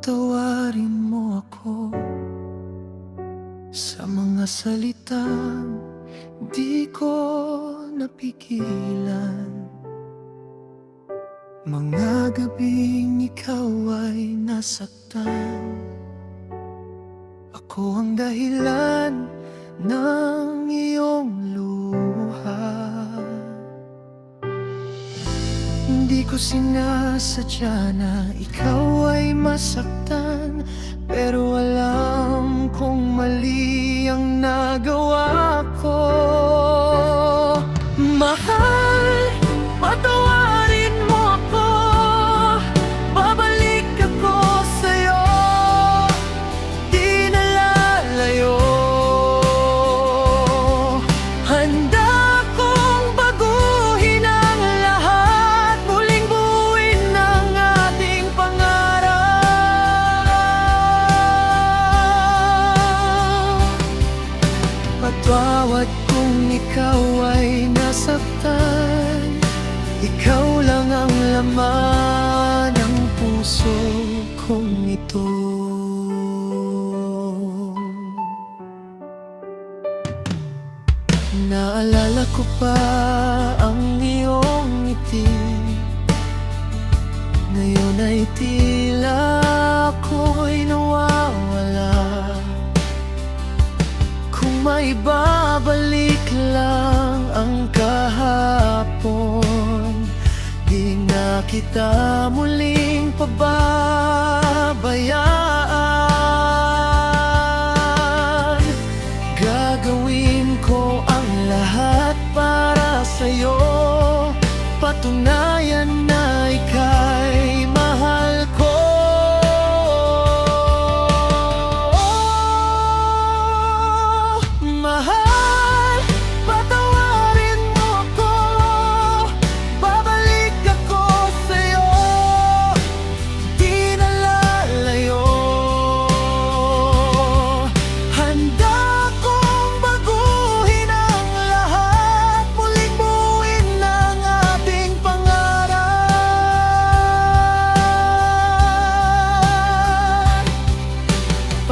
Patawarin mo ako sa mga salitang di ko napigilan. Mga gabing ikaw ay nasaktan. Ako ang dahilan ng iyong luha. Hindi ko sinasadya na ikaw ay masaktan, pero alam kong mali ang nagawa ko. Mahal, patawarin mo ako. Babalik ako sa'yo, di na lalayo. Handa kong baguhin ang lahat, muling buuin ang ating pangarap. Patawad kung ikaw ay nasaktan, ikaw lang ang laman ng puso kong ito. Naalala ko pa ang iyong ngiti, ngayon ay tila ako'y nawawala. Kung may babalik lang ang kahapon, di na kita muling pababayaan. Gagawin ko ang lahat para sa'yo, patunayan na ika'y mahal ko. Mahal, patawarin mo ako. Babalik ako sa'yo, di na lalayo. Handa kong baguhin ang lahat, muling buuin ang ating pangarap.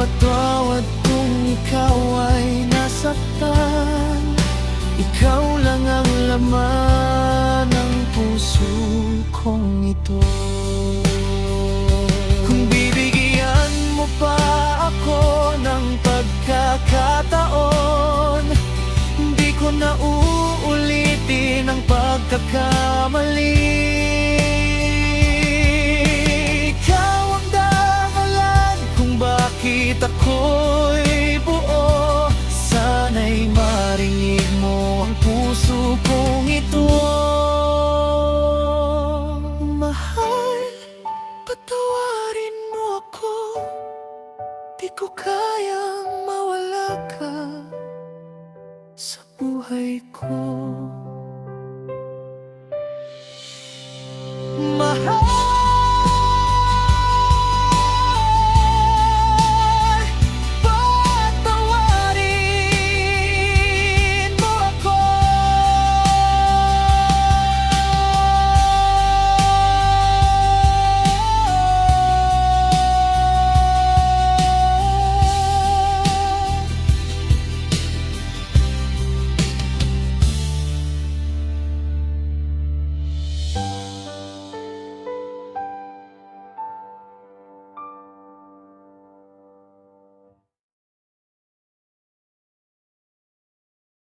Patawad kung ikaw ay nasaktan, ikaw lang ang laman ng puso kong ito. Kung bibigyan mo pa ako ng pagkakataon, hindi ko na uulitin ang pagkakamali. Ikaw ang dahilan kung bakit ako'y buo. Sana'y marinig mo ang puso kong ito. Mahal, patawarin mo ako. Di ko kayang